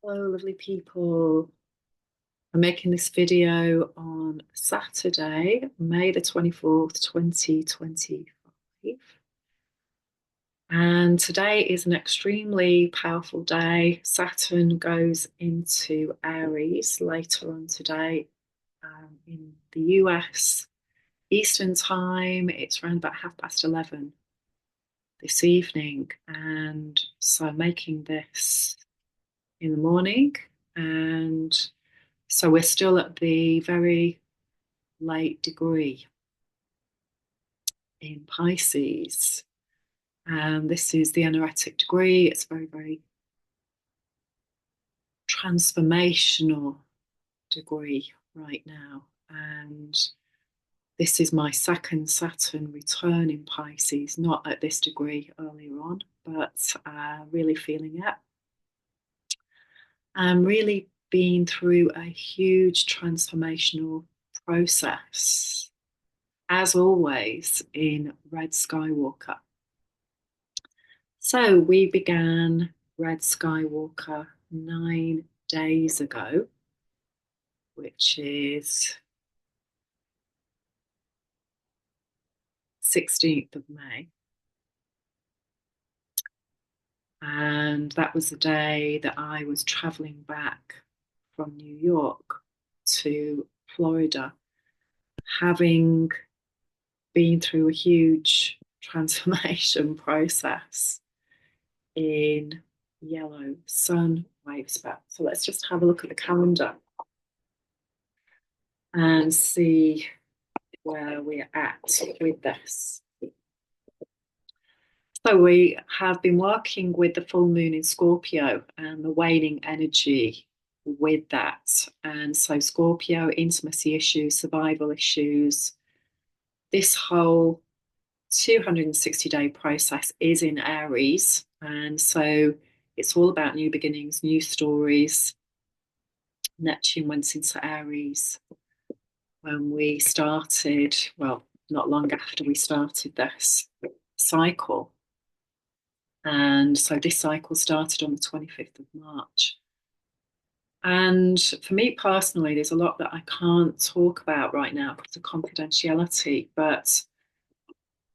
Hello, lovely people. I'm making this video on Saturday, May the 24th, 2025. And today is an extremely powerful day. Saturn goes into Aries later on today in the US Eastern time. It's around about 11:30 this evening. And so I'm making this in the morning. And so we're still at the very late degree in Pisces. And this is the energetic degree. It's very, very transformational degree right now. And this is my second Saturn return in Pisces, not at this degree earlier on, but really feeling it. I'm really been through a huge transformational process, as always, in Red Skywalker. So we began Red Skywalker 9 days ago, which is 16th of May. And that was the day that I was traveling back from New York to Florida, having been through a huge transformation process in Yellow Sun Wavespell. So let's just have a look at the calendar and see where we're at with this. So we have been working with the full moon in Scorpio and the waning energy with that. And so Scorpio, intimacy issues, survival issues, this whole 260-day process is in Aries. And so it's all about new beginnings, new stories. Neptune went into Aries when we started, well, not long after we started this cycle. And so this cycle started on the 25th of March. And for me personally, there's a lot that I can't talk about right now because of confidentiality, but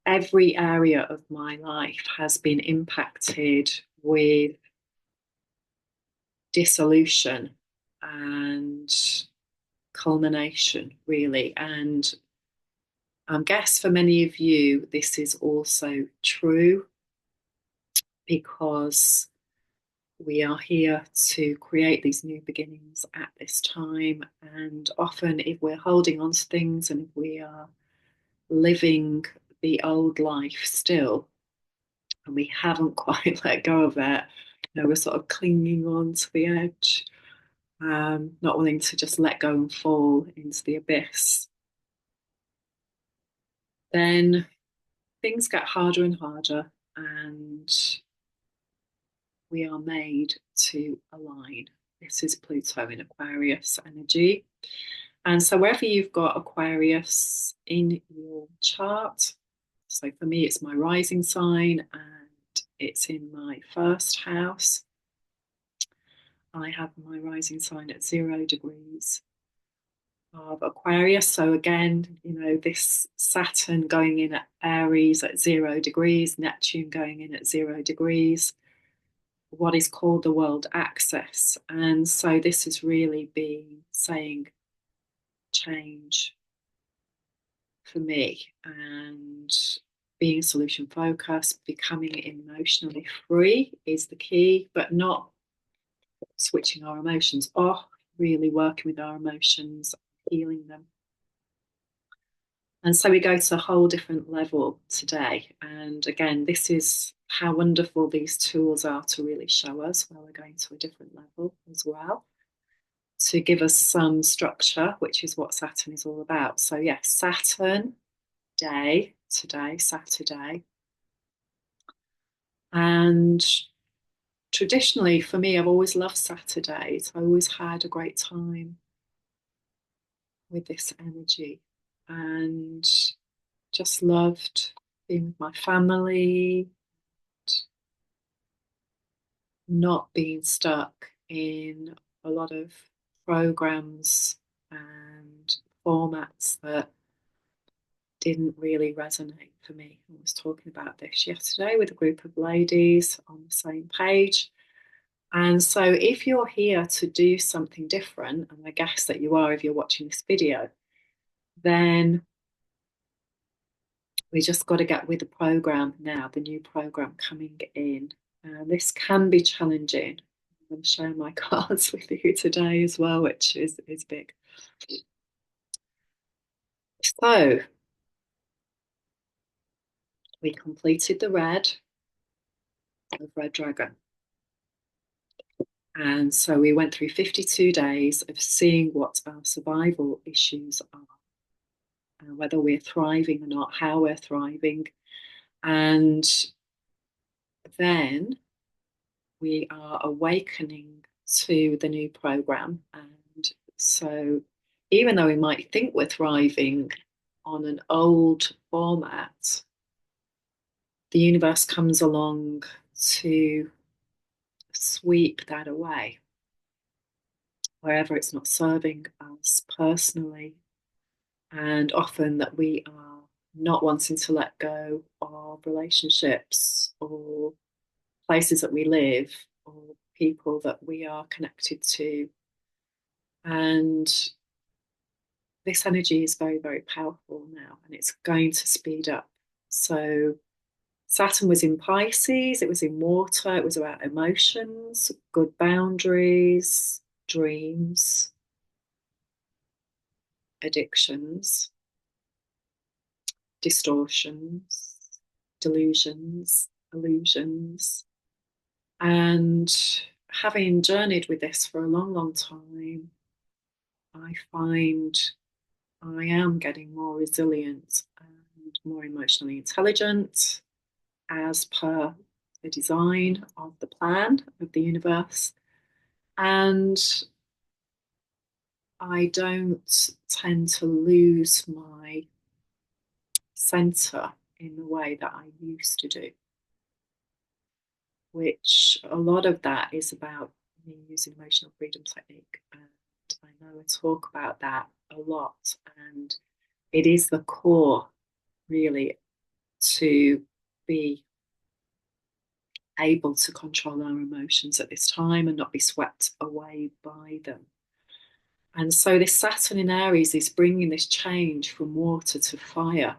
every area of my life has been impacted with dissolution and culmination, really. And I guess for many of you, this is also true because we are here to create these new beginnings at this time. And often, if we're holding on to things and if we are living the old life still, and we haven't quite let go of it, we're sort of clinging on to the edge, not willing to just let go and fall into the abyss, then things get harder and harder, and we are made to align. This is Pluto in Aquarius energy. And so wherever you've got Aquarius in your chart, so for me, it's my rising sign and it's in my first house. I have my rising sign at 0 degrees of Aquarius. So again, this Saturn going in at Aries at 0 degrees, Neptune going in at 0 degrees, what is called the world axis. And so this has really been saying change for me, and being solution focused, becoming emotionally free is the key, but not switching our emotions off, really working with our emotions, healing them. And so we go to a whole different level today. And again, this is how wonderful these tools are to really show us where we're going to a different level as well, to give us some structure, which is what Saturn is all about. So yes, Saturn day today, Saturday. And traditionally for me, I've always loved Saturdays. I always had a great time with this energy and just loved being with my family, not being stuck in a lot of programs and formats that didn't really resonate for me. I was talking about this yesterday with a group of ladies on the same page. And so if you're here to do something different, and I guess that you are if you're watching this video, then we just got to get with the program now, the new program coming in. This can be challenging. I'm going to share my cards with you today as well, which is big. So we completed the red of Red Dragon. And so we went through 52 days of seeing what our survival issues are, whether we're thriving or not, how we're thriving. And then we are awakening to the new program. And so even though we might think we're thriving on an old format, the universe comes along to sweep that away wherever it's not serving us personally, and often that we are not wanting to let go of relationships or places that we live or people that we are connected to. And this energy is very, very powerful now, and it's going to speed up. So Saturn was in Pisces, it was in water, it was about emotions, good boundaries, dreams, addictions, distortions, delusions, illusions. And having journeyed with this for a long, long time, I find I am getting more resilient and more emotionally intelligent as per the design of the plan of the universe. And I don't tend to lose my center in the way that I used to do, which a lot of that is about me using emotional freedom technique. And I know I talk about that a lot. And it is the core, really, to be able to control our emotions at this time and not be swept away by them. And so this Saturn in Aries is bringing this change from water to fire.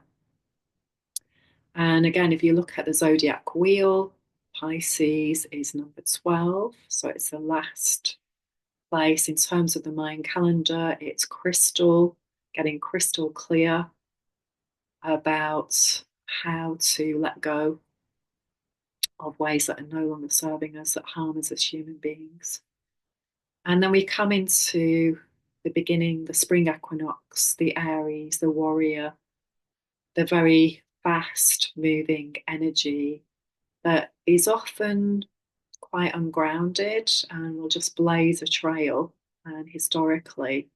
And again, if you look at the zodiac wheel, Pisces is number 12. So it's the last place in terms of the Mayan calendar. It's crystal, getting crystal clear about how to let go of ways that are no longer serving us, that harm us as human beings. And then we come into the beginning, the spring equinox, the Aries, the warrior, the very fast moving energy that is often quite ungrounded and will just blaze a trail. And historically,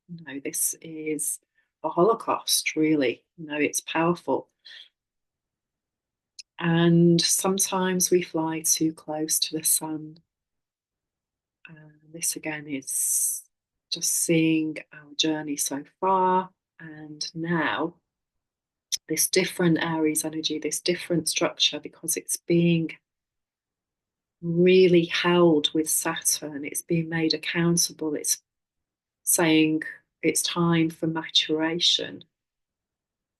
this is a Holocaust, really. It's powerful. And sometimes we fly too close to the sun. And this again is just seeing our journey so far. And now this different Aries energy, this different structure, because it's being really held with Saturn, it's being made accountable, it's saying it's time for maturation.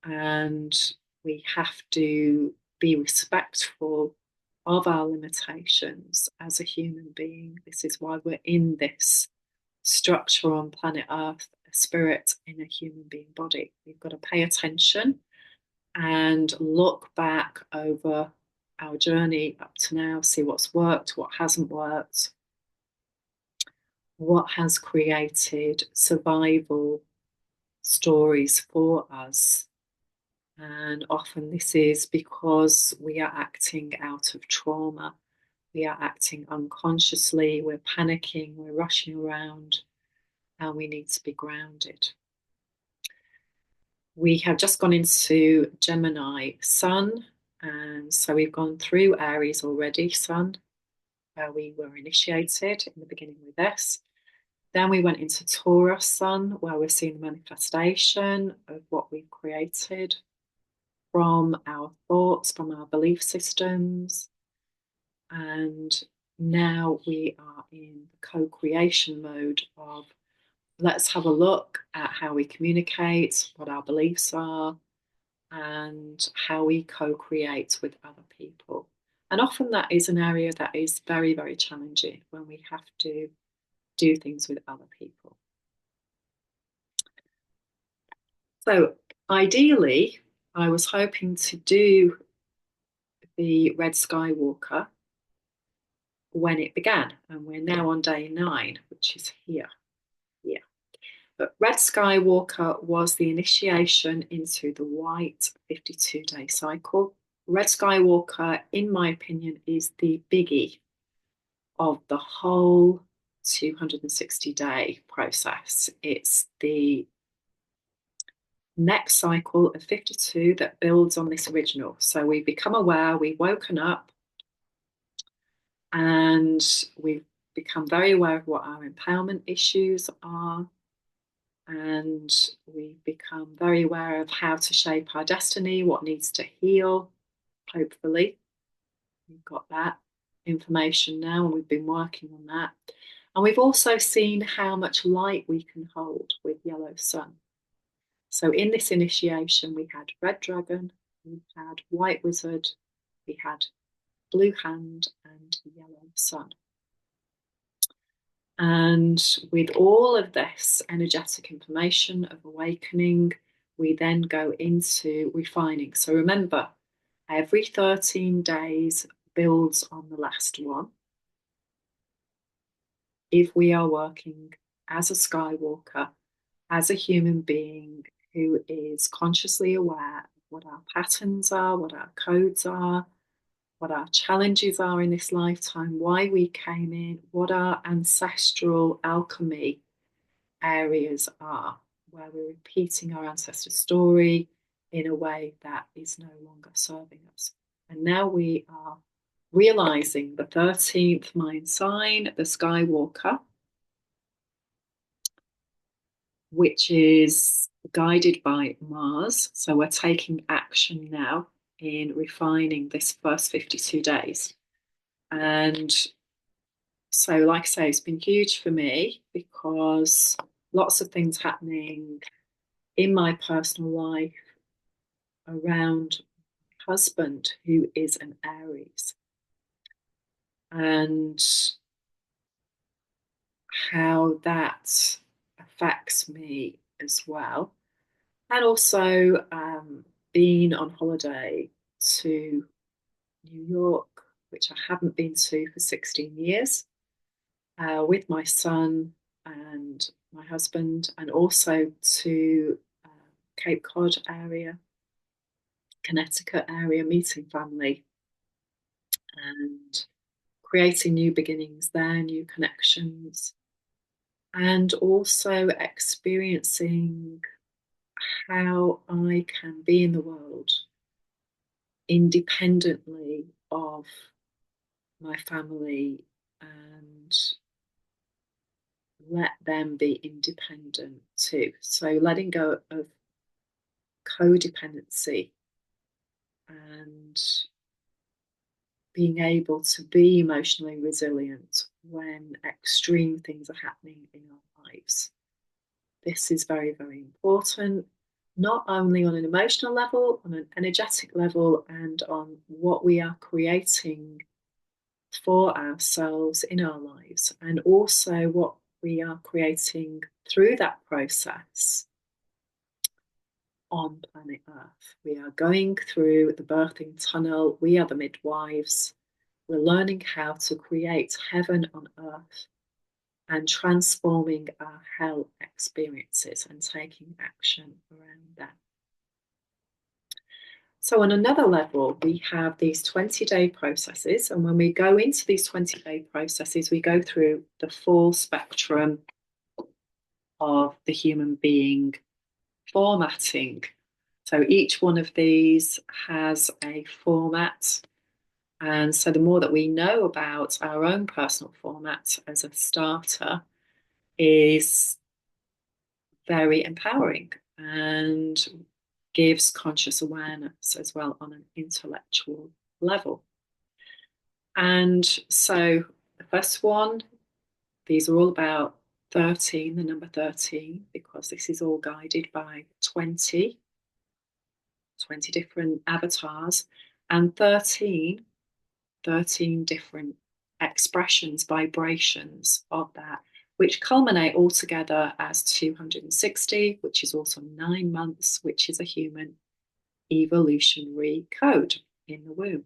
And we have to be respectful of our limitations as a human being. This is why we're in this structure on planet Earth, a spirit in a human being body. We've got to pay attention and look back over our journey up to now, see what's worked, what hasn't worked, what has created survival stories for us. And often this is because we are acting out of trauma. We are acting unconsciously, we're panicking, we're rushing around, and we need to be grounded. We have just gone into Gemini Sun, and so we've gone through Aries already, Sun, where we were initiated in the beginning with this. Then we went into Taurus Sun, where we're seeing the manifestation of what we've created from our thoughts, from our belief systems. And now we are in the co-creation mode of let's have a look at how we communicate, what our beliefs are, and how we co-create with other people. And often that is an area that is very, very challenging when we have to do things with other people. So ideally, I was hoping to do the Red Skywalker when it began, and we're now on day 9, which is here. Yeah. But Red Skywalker was the initiation into the white 52-day cycle. Red Skywalker, in my opinion, is the biggie of the whole 260-day process. It's the next cycle of 52 that builds on this original. So we become aware, we've woken up, and we've become very aware of what our empowerment issues are. And we've become very aware of how to shape our destiny, what needs to heal. Hopefully, we've got that information now, and we've been working on that. And we've also seen how much light we can hold with Yellow Sun. So in this initiation, we had Red Dragon, we had White Wizard, we had Blue Hand, and Yellow Sun. And with all of this energetic information of awakening, we then go into refining. So remember, every 13 days builds on the last one. If we are working as a Skywalker, as a human being who is consciously aware of what our patterns are, what our codes are, what our challenges are in this lifetime, why we came in, what our ancestral alchemy areas are, where we're repeating our ancestor story in a way that is no longer serving us. And now we are realizing the 13th mind sign, the Skywalker, which is guided by Mars. So we're taking action now in refining this first 52 days. And so, like I say, it's been huge for me because lots of things happening in my personal life around my husband, who is an Aries, and how that affects me as well. And also being on holiday to New York, which I haven't been to for 16 years, with my son and my husband, and also to Cape Cod area, Connecticut area, meeting family and creating new beginnings there, new connections, and also experiencing how I can be in the world independently of my family and let them be independent too. So letting go of codependency and being able to be emotionally resilient when extreme things are happening in our lives. This is very, very important, not only on an emotional level, on an energetic level, and on what we are creating for ourselves in our lives, and also what we are creating through that process on planet Earth. We are going through the birthing tunnel. We are the midwives. We're learning how to create heaven on earth and transforming our hell experiences and taking action around that. So on another level, we have these 20-day processes. And when we go into these 20-day processes, we go through the full spectrum of the human being formatting. So each one of these has a format And so the more that we know about our own personal format as a starter is very empowering and gives conscious awareness as well on an intellectual level. And so the first one, these are all about 13, the number 13, because this is all guided by 20 different avatars, and 13 different expressions, vibrations of that, which culminate all together as 260, which is also 9 months, which is a human evolutionary code in the womb.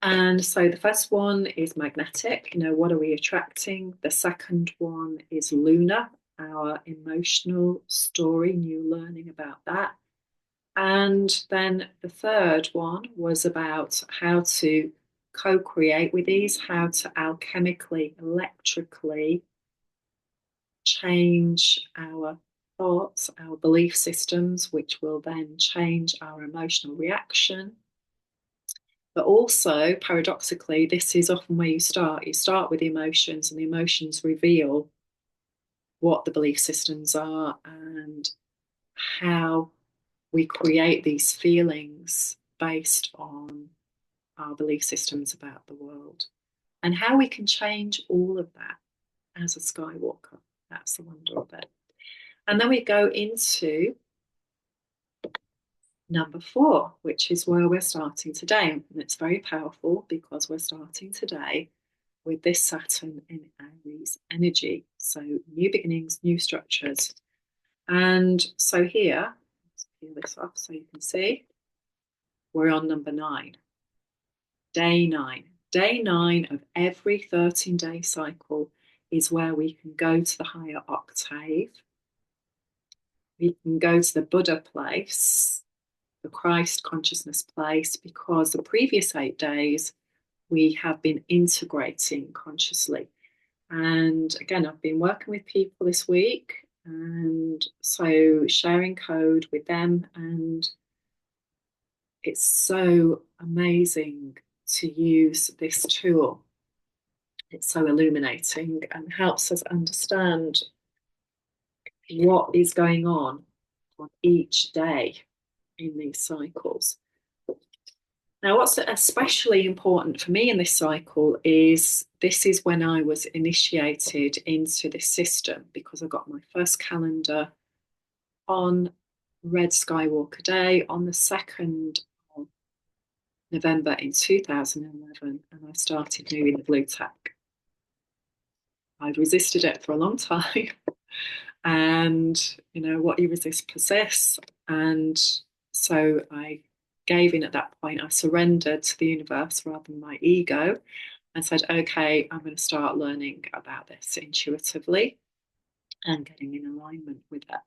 And so the first one is magnetic, what are we attracting? The second one is lunar, our emotional story, new learning about that. And then the third one was about how to co-create with these, how to alchemically, electrically change our thoughts, our belief systems, which will then change our emotional reaction. But also, paradoxically, this is often where you start. You start with the emotions, and the emotions reveal what the belief systems are and how we create these feelings based on our belief systems about the world, and how we can change all of that as a Skywalker. That's the wonder of it. And then we go into number 4, which is where we're starting today. And it's very powerful because we're starting today with this Saturn in Aries energy. So new beginnings, new structures. And so here, let's peel this off so you can see, we're on number 9. Day 9. Day 9 of every 13-day cycle is where we can go to the higher octave. We can go to the Buddha place, the Christ consciousness place, because the previous 8 days we have been integrating consciously. And again, I've been working with people this week, and so sharing code with them, and it's so amazing to use this tool. It's so illuminating and helps us understand what is going on each day in these cycles. Now, what's especially important for me in this cycle is this is when I was initiated into this system, because I got my first calendar on Red Skywalker Day on the 2nd of November in 2011, and I started moving the blue tech. I'd resisted it for a long time. And, what you resist persists. And so I gave in at that point. I surrendered to the universe rather than my ego and said, okay, I'm going to start learning about this intuitively and getting in alignment with it.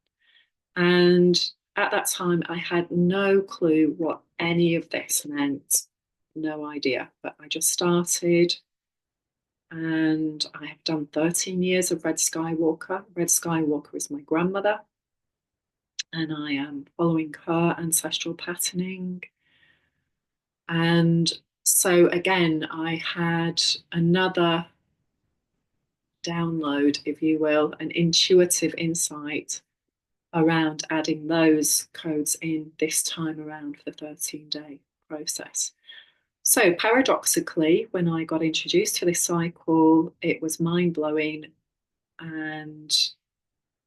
And at that time, I had no clue what any of this meant, no idea, but I just started. And I have done 13 years of Red Skywalker. Red Skywalker is my grandmother, and I am following her ancestral patterning. And so again, I had another download, if you will, an intuitive insight around adding those codes in this time around for the 13-day process. So paradoxically, when I got introduced to this cycle, it was mind-blowing, and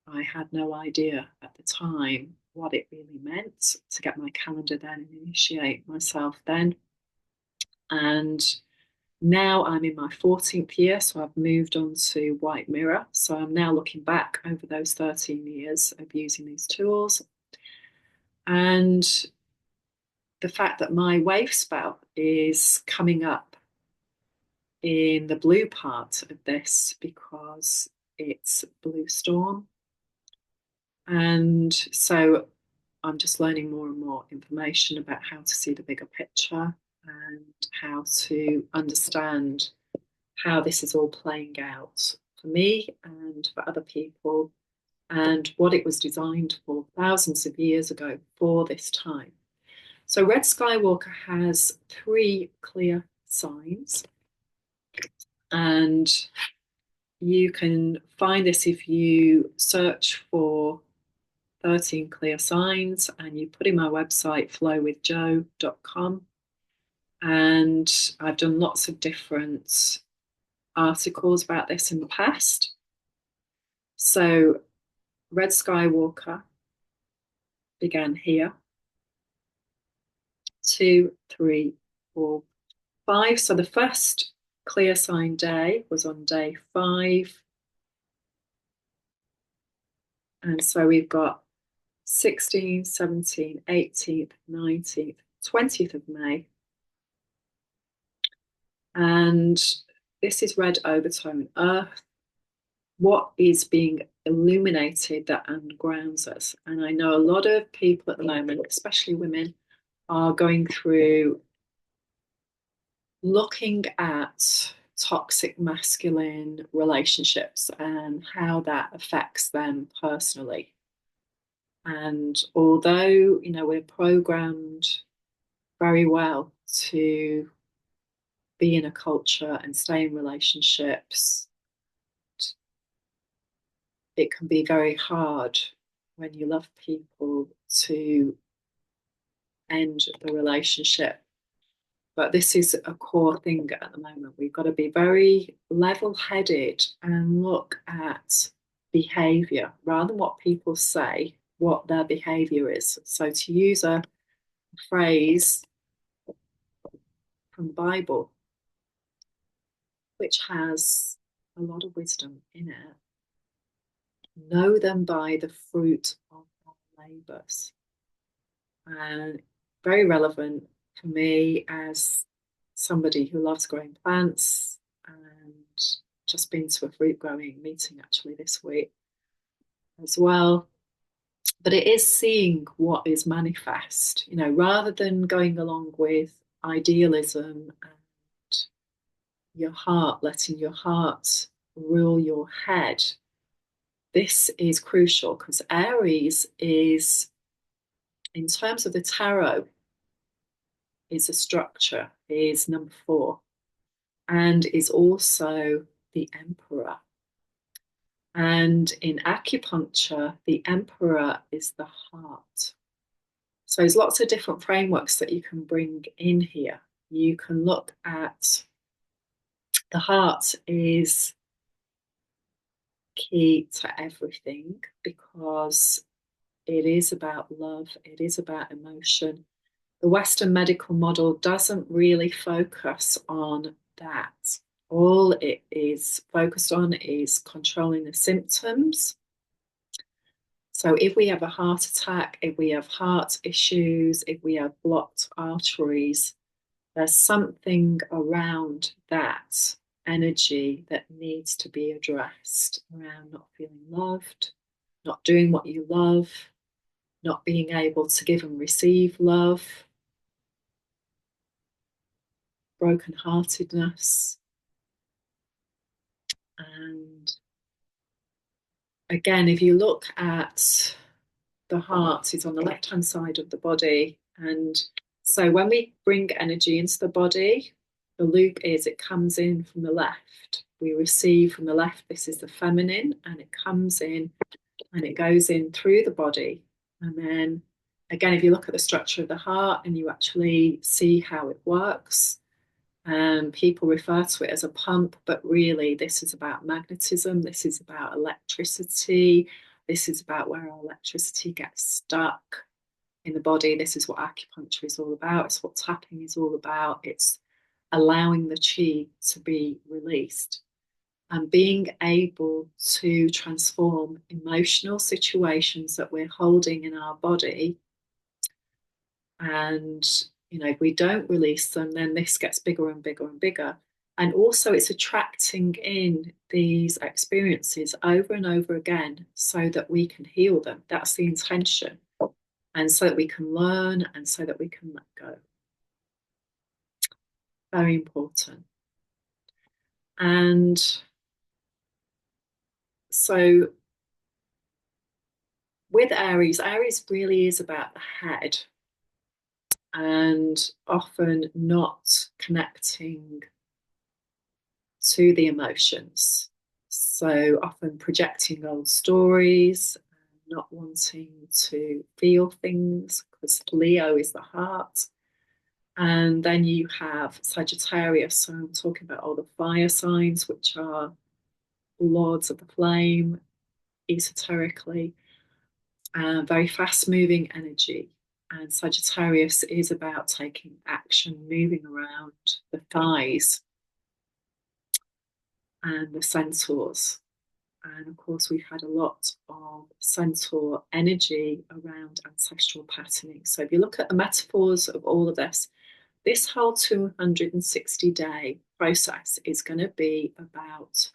I had no idea at the time what it really meant to get my calendar then and initiate myself then. And now I'm in my 14th year, so I've moved on to White Mirror. So I'm now looking back over those 13 years of using these tools. And the fact that my Wavespell is coming up in the blue part of this because it's Blue Storm. And so I'm just learning more and more information about how to see the bigger picture and how to understand how this is all playing out for me and for other people, and what it was designed for thousands of years ago for this time. So Red Skywalker has 3 clear signs, and you can find this if you search for 13 clear signs and you put in my website flowwithjo.com. And I've done lots of different articles about this in the past. So Red Skywalker began here. 2, 3, 4, 5. So the first clear sign day was on day 5. And so we've got 16th, 17th, 18th, 19th, 20th of May. And this is red overtone earth. What is being illuminated that undergrounds us? And I know a lot of people at the moment, especially women, are going through looking at toxic masculine relationships and how that affects them personally. And although, we're programmed very well to be in a culture and stay in relationships, it can be very hard when you love people to end the relationship. But this is a core thing at the moment. We've got to be very level-headed and look at behavior rather than what people say, what their behavior is. So to use a phrase from the Bible, which has a lot of wisdom in it, know them by the fruit of their labours. And very relevant for me as somebody who loves growing plants, and just been to a fruit growing meeting actually this week as well. But it is seeing what is manifest, rather than going along with idealism and your heart, letting your heart rule your head. This is crucial because Aries is, in terms of the tarot, is a structure, is number 4, and is also the emperor. And in acupuncture, the emperor is the heart. So there's lots of different frameworks that you can bring in here. You can look at the heart is key to everything because it is about love, it is about emotion. The Western medical model doesn't really focus on that. All it is focused on is controlling the symptoms. So if we have a heart attack, if we have heart issues, if we have blocked arteries, there's something around that energy that needs to be addressed around not feeling loved, not doing what you love, not being able to give and receive love, brokenheartedness. And again, if you look at the heart, it's on the left-hand side of the body. And so when we bring energy into the body, the loop is it comes in from the left. We receive from the left. This is the feminine, and it comes in and it goes in through the body. And then again, if you look at the structure of the heart and you actually see how it works, people refer to it as a pump, but really this is about magnetism, this is about electricity, this is about where our electricity gets stuck in the body. This is what acupuncture is all about. It's what tapping is all about. It's allowing the chi to be released and being able to transform emotional situations that we're holding in our body. And if we don't release them, then this gets bigger and bigger and bigger. And also it's attracting in these experiences over and over again so that we can heal them. That's the intention. And so that we can learn and so that we can let go. Very important. And so with Aries, Aries really is about the head. and often not connecting to the emotions. So often projecting old stories, not wanting to feel things because Leo is the heart. And then you have Sagittarius. So I'm talking about all the fire signs, which are lords of the flame, esoterically, very fast moving energy. And Sagittarius is about taking action, moving around the thighs and the centaurs. And of course, we've had a lot of centaur energy around ancestral patterning. So if you look at the metaphors of all of this whole 260-day process is going to be about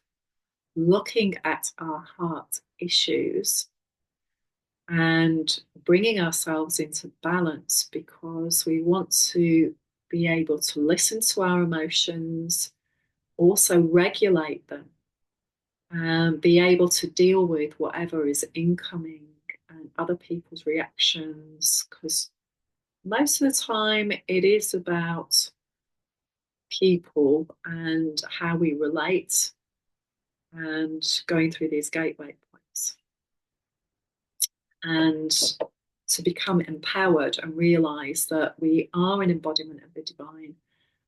looking at our heart issues and bringing ourselves into balance, because we want to be able to listen to our emotions, also regulate them, and be able to deal with whatever is incoming and other people's reactions, because most of the time it is about people and how we relate and going through these gateway points. And to become empowered and realize that we are an embodiment of the divine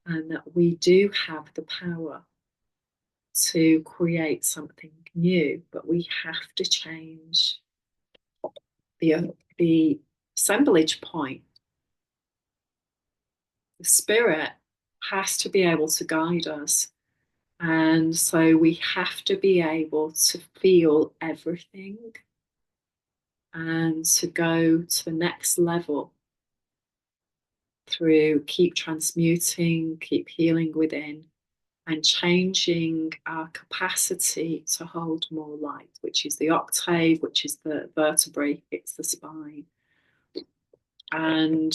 and that we do have the power to create something new, but we have to change the assemblage point. The spirit has to be able to guide us. And so we have to be able to feel everything and to go to the next level through keep transmuting, keep healing within, and changing our capacity to hold more light, which is the octave, which is the vertebrae, it's the spine. And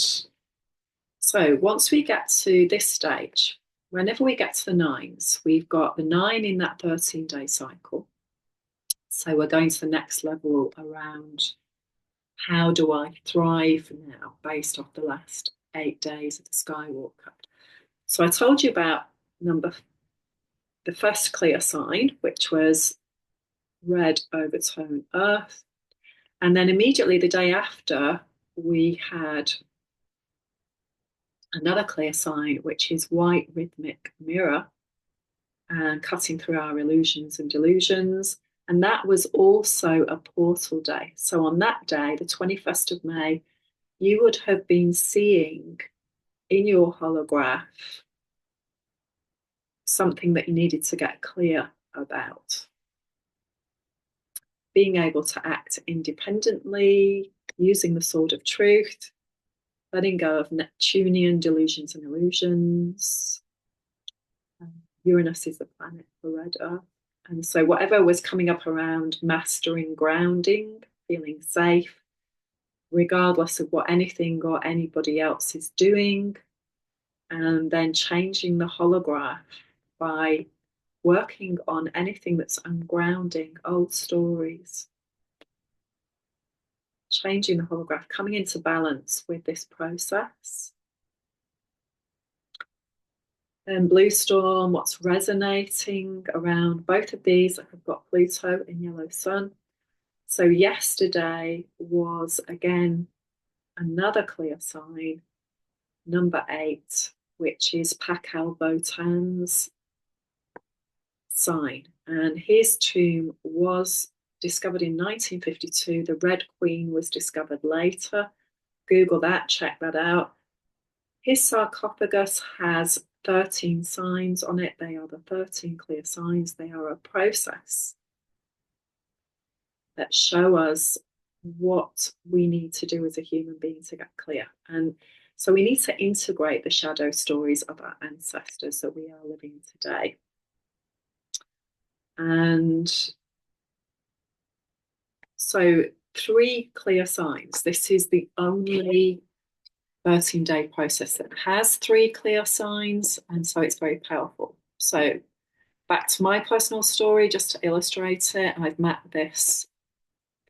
so once we get to this stage, whenever we get to the nines, we've got the 9 in that 13-day cycle. So we're going to the next level around how do I thrive now based off the last 8 days of the Skywalker. So I told you about the first clear sign, which was red overtone earth. And then immediately the day after, we had another clear sign, which is white rhythmic mirror, and cutting through our illusions and delusions. And that was also a portal day. So on that day, the 21st of May, you would have been seeing in your holograph something that you needed to get clear about. Being able to act independently, using the sword of truth, letting go of Neptunian delusions and illusions. Uranus is the planet for red earth. And so whatever was coming up around mastering grounding, feeling safe, regardless of what anything or anybody else is doing, and then changing the holograph by working on anything that's ungrounding, old stories, changing the holograph, coming into balance with this process. And Blue Storm, what's resonating around both of these, I've got Pluto in Yellow Sun. So yesterday was again another clear sign, number 8, which is Pakal Botan's sign. And his tomb was discovered in 1952. The Red Queen was discovered later. Google that, check that out. His sarcophagus has 13 signs on it. They are the 13 clear signs. They are a process that show us what we need to do as a human being to get clear. And so we need to integrate the shadow stories of our ancestors that we are living today. And so 3 clear signs. This is the only 13-day process that has 3 clear signs, and so it's very powerful. So back to my personal story, just to illustrate it, I've mapped this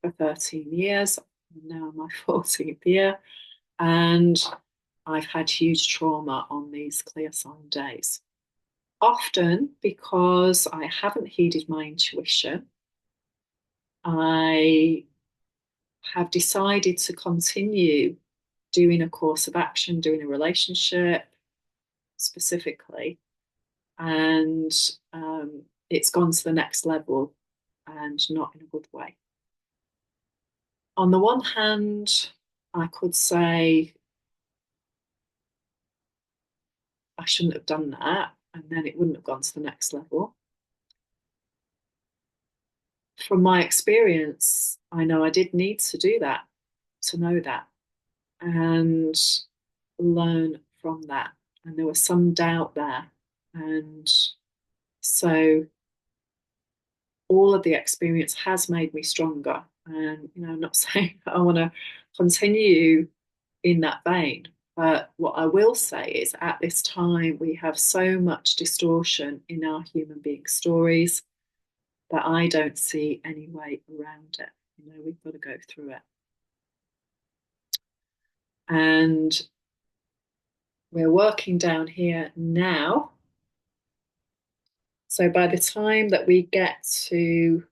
for 13 years. I'm now in my 14th year, and I've had huge trauma on these clear sign days. Often because I haven't heeded my intuition, I have decided to continue doing a course of action, doing a relationship specifically, and it's gone to the next level and not in a good way. On the one hand, I could say I shouldn't have done that, and then it wouldn't have gone to the next level. From my experience, I know I did need to do that, to know that, and learn from that. And there was some doubt there. And so all of the experience has made me stronger. And, I'm not saying I want to continue in that vein. But what I will say is at this time, we have so much distortion in our human being stories that I don't see any way around it. We've got to go through it. And we're working down here now. So by the time that we get to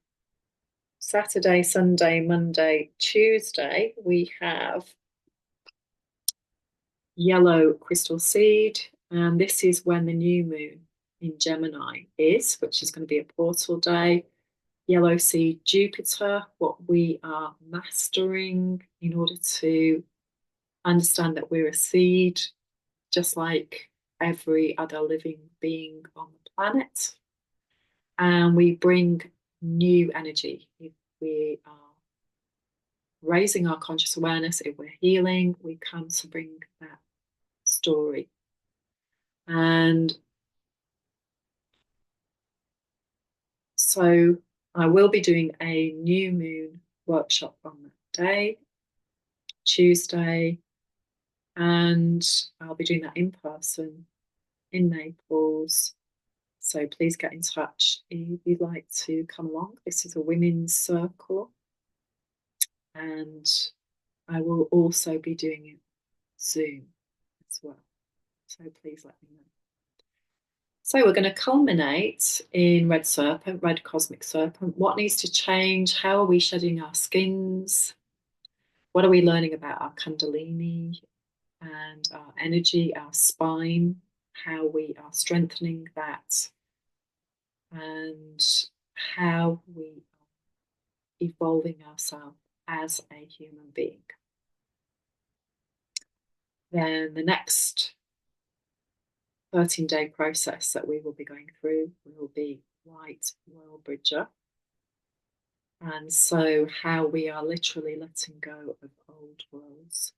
Saturday, Sunday, Monday, Tuesday, we have yellow crystal seed. And this is when the new moon in Gemini is, which is going to be a portal day. Yellow seed Jupiter, what we are mastering in order to understand that we're a seed, just like every other living being on the planet. And we bring new energy. If we are raising our conscious awareness, if we're healing, we come to bring that story. And so I will be doing a new moon workshop on that day, Tuesday, and I'll be doing that in person in Naples. So please get in touch if you'd like to come along. This is a women's circle, and I will also be doing it Zoom as well. So please let me know. So we're going to culminate in Red Serpent, Red Cosmic Serpent. What needs to change? How are we shedding our skins? What are we learning about our Kundalini and our energy, our spine? How we are strengthening that, and how we are evolving ourselves as a human being. Then the next 13-day process that we will be going through will be White World Bridger. And so how we are literally letting go of old worlds.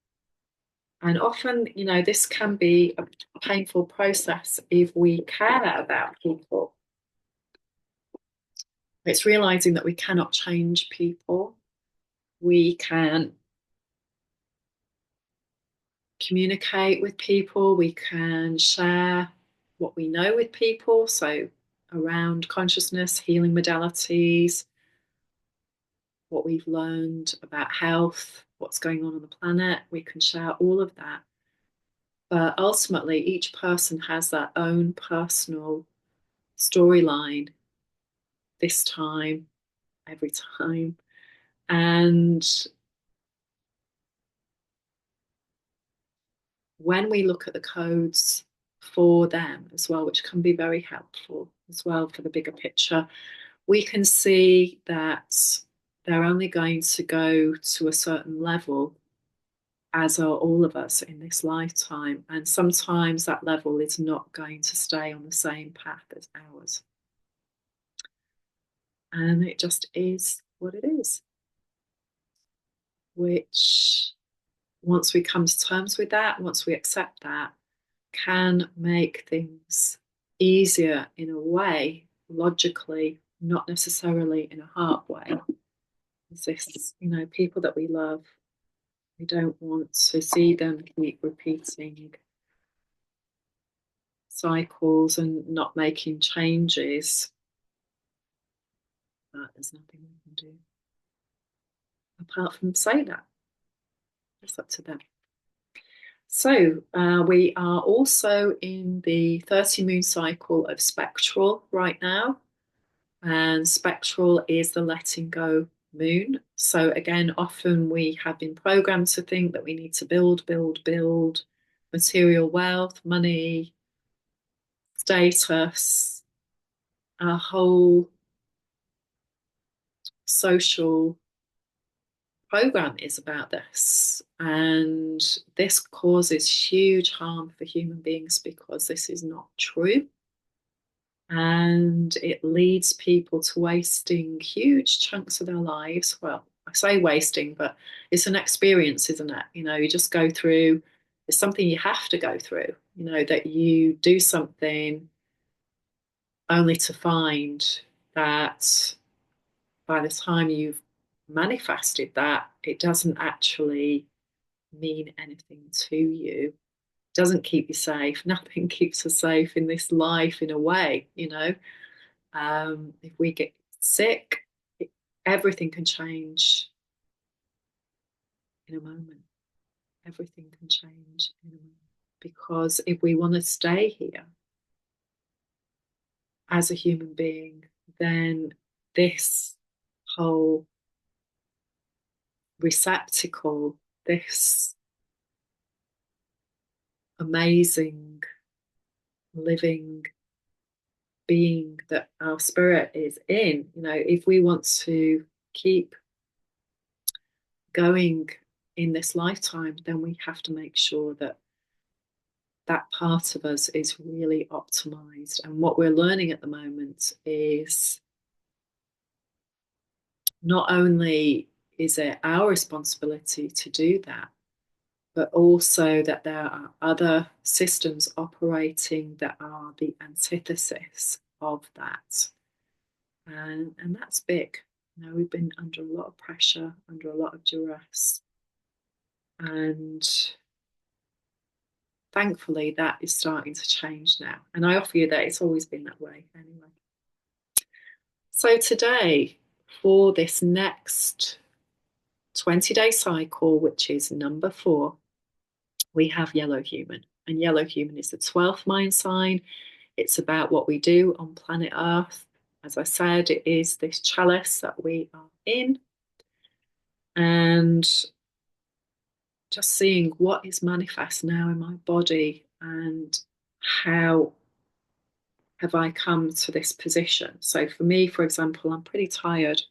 And often, this can be a painful process if we care about people. It's realizing that we cannot change people. We can communicate with people. We can share what we know with people. So around consciousness, healing modalities, what we've learned about health, what's going on the planet, we can share all of that. But ultimately, each person has their own personal storyline this time, every time. And when we look at the codes for them as well, which can be very helpful as well for the bigger picture, we can see that they're only going to go to a certain level, as are all of us in this lifetime. And sometimes that level is not going to stay on the same path as ours. And it just is what it is. Which, once we come to terms with that, once we accept that, can make things easier in a way, logically, not necessarily in a heart way. It's this, people that we love, we don't want to see them keep repeating cycles and not making changes. But there's nothing we can do apart from say that. It's up to them. We are also in the 30 moon cycle of spectral right now. And spectral is the letting go moon. So, again, often we have been programmed to think that we need to build, build, build material wealth, money, status, our whole social program is about this. And this causes huge harm for human beings because this is not true. And it leads people to wasting huge chunks of their lives. Well, I say wasting, but it's an experience, isn't it? You just go through, it's something you have to go through, that you do something only to find that by the time you've manifested that, it doesn't actually mean anything to you. It doesn't keep you safe. Nothing keeps us safe in this life, in a way. If we get sick, everything can change in a moment. Everything can change in a moment. Because if we want to stay here as a human being, then this whole receptacle, this amazing living being that our spirit is in, if we want to keep going in this lifetime, then we have to make sure that that part of us is really optimized. And what we're learning at the moment is not only is it our responsibility to do that, but also that there are other systems operating that are the antithesis of that. And that's big. We've been under a lot of pressure, under a lot of duress. And thankfully, that is starting to change now. And I offer you that it's always been that way anyway. So today, for this next 20-day cycle, which is number 4, we have Yellow Human. And Yellow Human is the 12th mind sign. It's about what we do on planet Earth. As I said, it is this chalice that we are in. And just seeing what is manifest now in my body and how have I come to this position. So for me, for example, I'm pretty tired,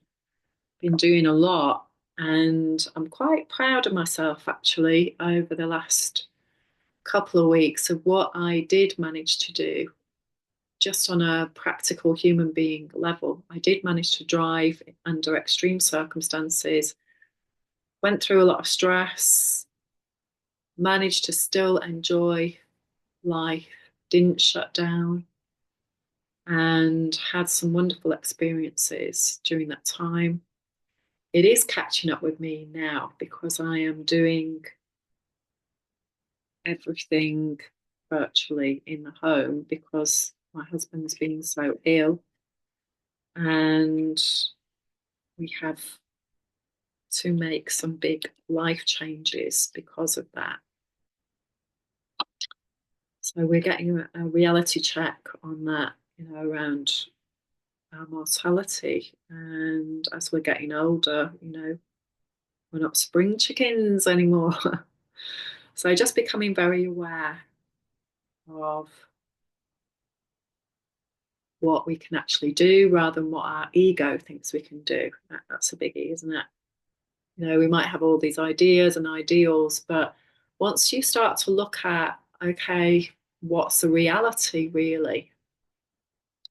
been doing a lot, and I'm quite proud of myself actually over the last couple of weeks of what I did manage to do just on a practical human being level. I did manage to drive under extreme circumstances, went through a lot of stress, managed to still enjoy life, didn't shut down, and had some wonderful experiences during that time. It is catching up with me now because I am doing everything virtually in the home because my husband's been so ill, and we have to make some big life changes because of that. So we're getting a reality check on that, around our mortality. And as we're getting older, we're not spring chickens anymore. So just becoming very aware of what we can actually do rather than what our ego thinks we can do. That's a biggie, isn't it? We might have all these ideas and ideals, but once you start to look at, okay, what's the reality really?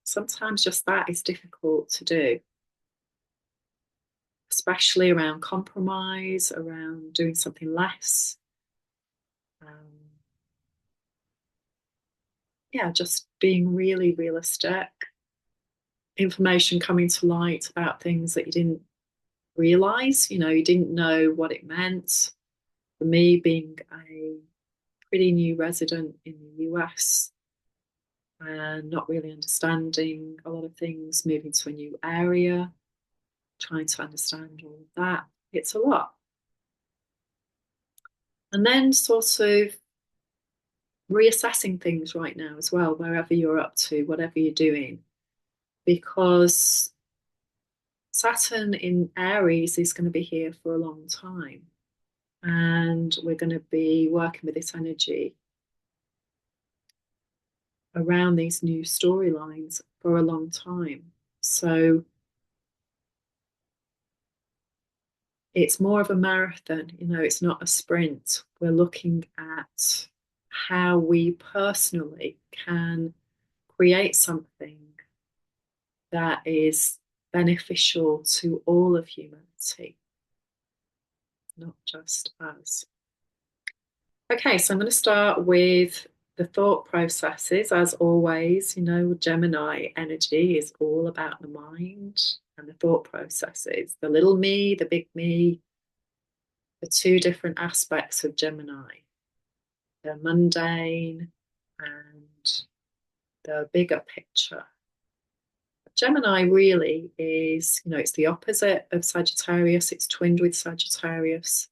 Sometimes just that is difficult to do, especially around compromise, around doing something less. Yeah, just being really realistic. Information coming to light about things that you didn't realize, you didn't know what it meant. For me, being a pretty new resident in the US and not really understanding a lot of things, moving to a new area, trying to understand all of that, it's a lot. And then sort of reassessing things right now as well, wherever you're up to, whatever you're doing, because Saturn in Aries is going to be here for a long time. And we're going to be working with this energy around these new storylines for a long time. So it's more of a marathon, it's not a sprint. We're looking at how we personally can create something that is beneficial to all of humanity, not just us. Okay, so I'm going to start with the thought processes. As always, Gemini energy is all about the mind and the thought processes, the little me, the big me, the two different aspects of Gemini, the mundane and the bigger picture. Gemini really is, it's the opposite of Sagittarius. It's twinned with Sagittarius.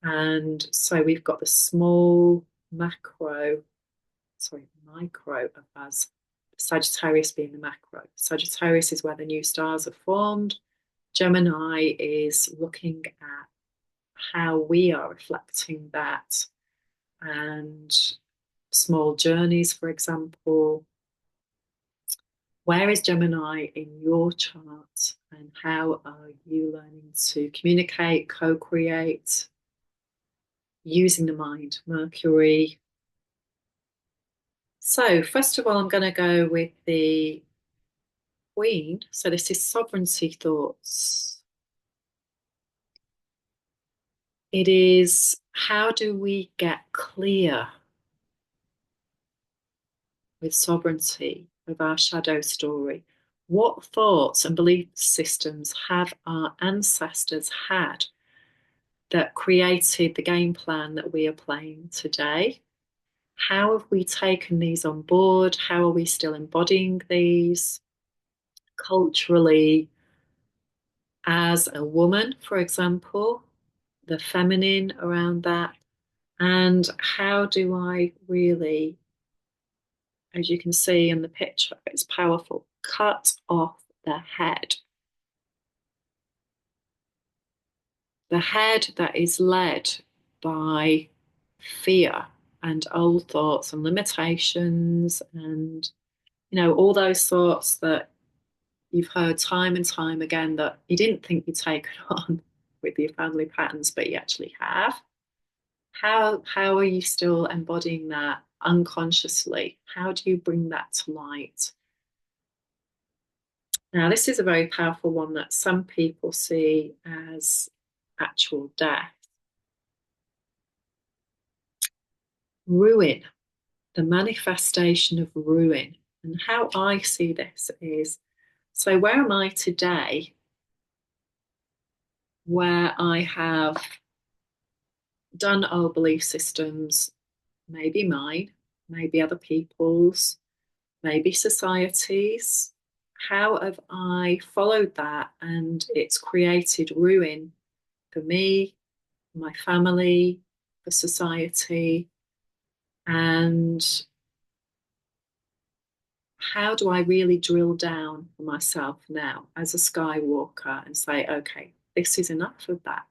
And so we've got the small micro of us, Sagittarius being the macro. Sagittarius is where the new stars are formed. Gemini is looking at how we are reflecting that, and small journeys, for example. Where is Gemini in your chart, and how are you learning to communicate, co-create, using the mind? Mercury. So first of all, I'm going to go with the Queen. So this is sovereignty thoughts. It is, how do we get clear with sovereignty of our shadow story? What thoughts and belief systems have our ancestors had that created the game plan that we are playing today? How have we taken these on board? How are we still embodying these culturally as a woman, for example, the feminine around that? And how do I really, as you can see in the picture, it's powerful, cut off the head. The head that is led by fear and old thoughts and limitations and, all those thoughts that you've heard time and time again that you didn't think you'd taken on with your family patterns, but you actually have. How are you still embodying that unconsciously? How do you bring that to light? Now, this is a very powerful one that some people see as actual death. Ruin, the manifestation of ruin. And how I see this is, so where am I today, where I have done old belief systems, maybe mine, maybe other people's, maybe societies? How have I followed that and it's created ruin for me, my family, for society? And how do I really drill down for myself now as a Skywalker and say, okay, this is enough of that.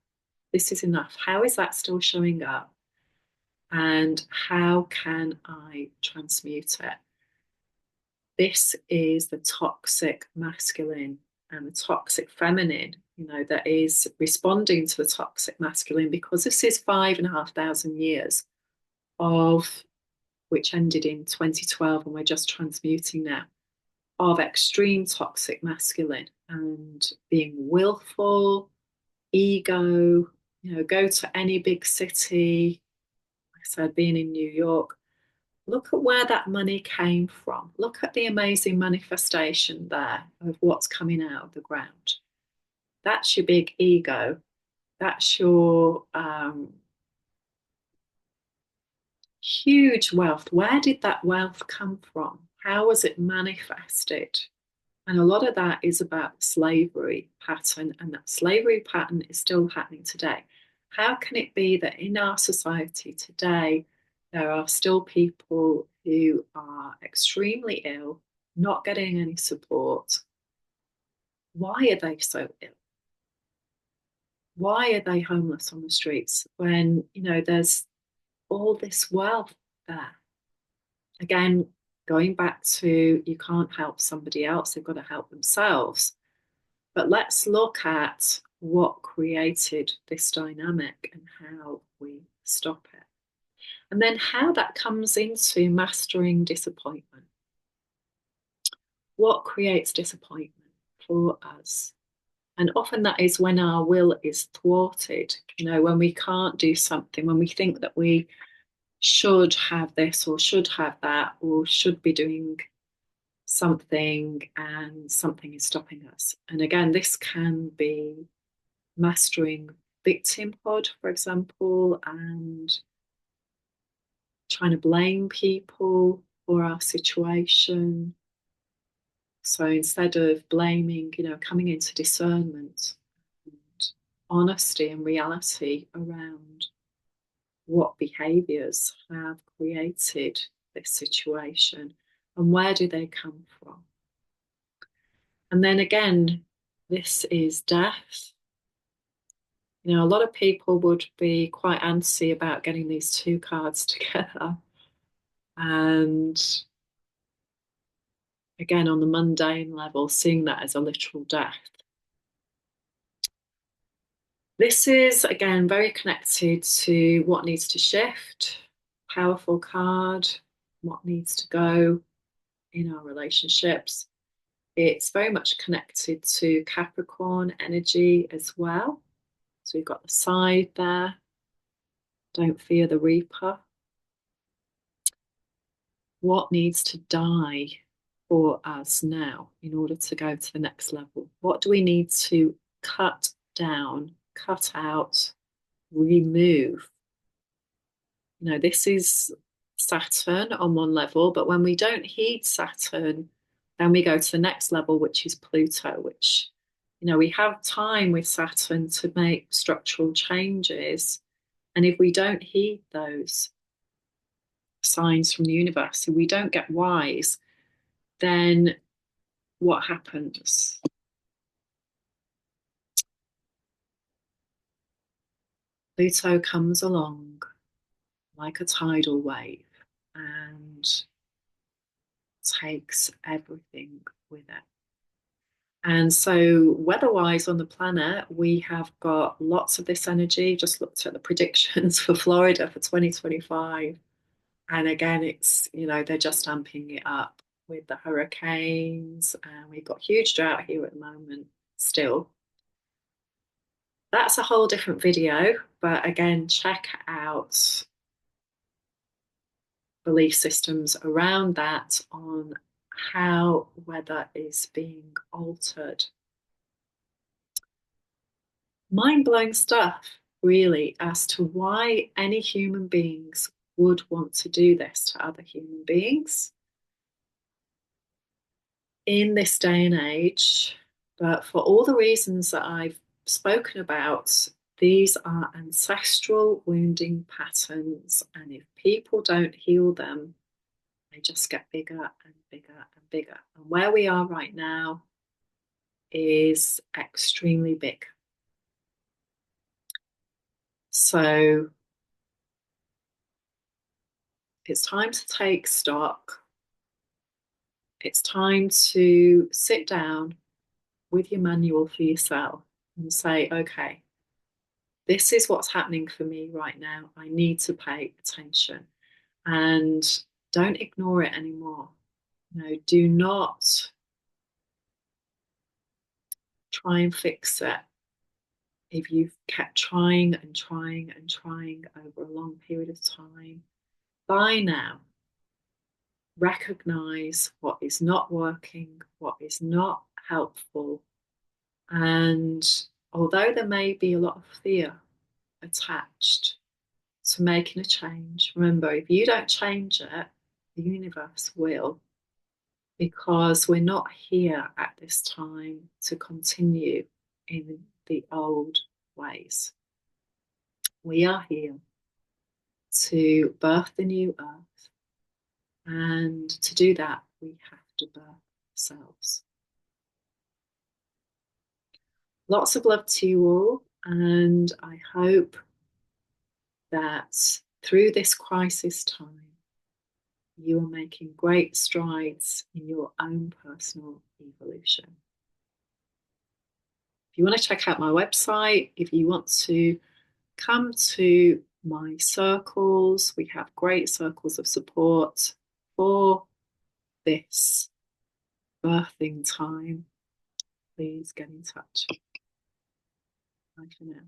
This is enough. How is that still showing up? And how can I transmute it? This is the toxic masculine and the toxic feminine, that is responding to the toxic masculine, because this is 5,500 years of, which ended in 2012, and we're just transmuting now, of extreme toxic masculine and being willful, ego, go to any big city. Like I said, being in New York, look at where that money came from. Look at the amazing manifestation there of what's coming out of the ground. That's your big ego. That's your huge wealth. Where did that wealth come from? How was it manifested? And a lot of that is about the slavery pattern, and that slavery pattern is still happening today. How can it be that in our society today, There are still people who are extremely ill, not getting any support. Why are they so ill? Why are they homeless on the streets when, there's all this wealth there? Again, going back to you can't help somebody else, they've got to help themselves. But let's look at what created this dynamic and how we stop it. And then how that comes into mastering disappointment. What creates disappointment for us? And often that is when our will is thwarted, when we can't do something, when we think that we should have this or should have that or should be doing something and something is stopping us. And again, this can be mastering victimhood, for example, and trying to blame people for our situation. So instead of blaming, coming into discernment and honesty and reality around what behaviors have created this situation and where do they come from. And then again, this is death. A lot of people would be quite antsy about getting these two cards together. And again, on the mundane level, seeing that as a literal death. This is, again, very connected to what needs to shift, powerful card, what needs to go in our relationships. It's very much connected to Capricorn energy as well. So we've got the side there. Don't fear the reaper. What needs to die for us now in order to go to the next level? What do we need to cut down, cut out, remove? This is Saturn on one level, but when we don't heed Saturn, then we go to the next level, which is Pluto, which, we have time with Saturn to make structural changes. And if we don't heed those signs from the universe, if we don't get wise, then what happens? Pluto comes along like a tidal wave and takes everything with it. And so, weather-wise on the planet, we have got lots of this energy. Just looked at the predictions for Florida for 2025. And again, it's, they're just amping it up with the hurricanes. And we've got huge drought here at the moment still. That's a whole different video. But again, check out belief systems around that on how weather is being altered. Mind-blowing stuff, really, as to why any human beings would want to do this to other human beings in this day and age. But for all the reasons that I've spoken about, these are ancestral wounding patterns, and if people don't heal them, they just get bigger and bigger and bigger. And where we are right now is extremely big. So it's time to take stock. It's time to sit down with your manual for yourself and say, okay, this is what's happening for me right now. I need to pay attention and don't ignore it anymore. Do not try and fix it. If you've kept trying and trying and trying over a long period of time, by now, recognize what is not working, what is not helpful. And although there may be a lot of fear attached to making a change, remember, if you don't change it, the universe will, because we're not here at this time to continue in the old ways. We are here to birth the new earth. And to do that, we have to birth ourselves. Lots of love to you all, and I hope that through this crisis time, you are making great strides in your own personal evolution. If you want to check out my website, if you want to come to my circles, we have great circles of support for this birthing time. Please get in touch. Bye for now.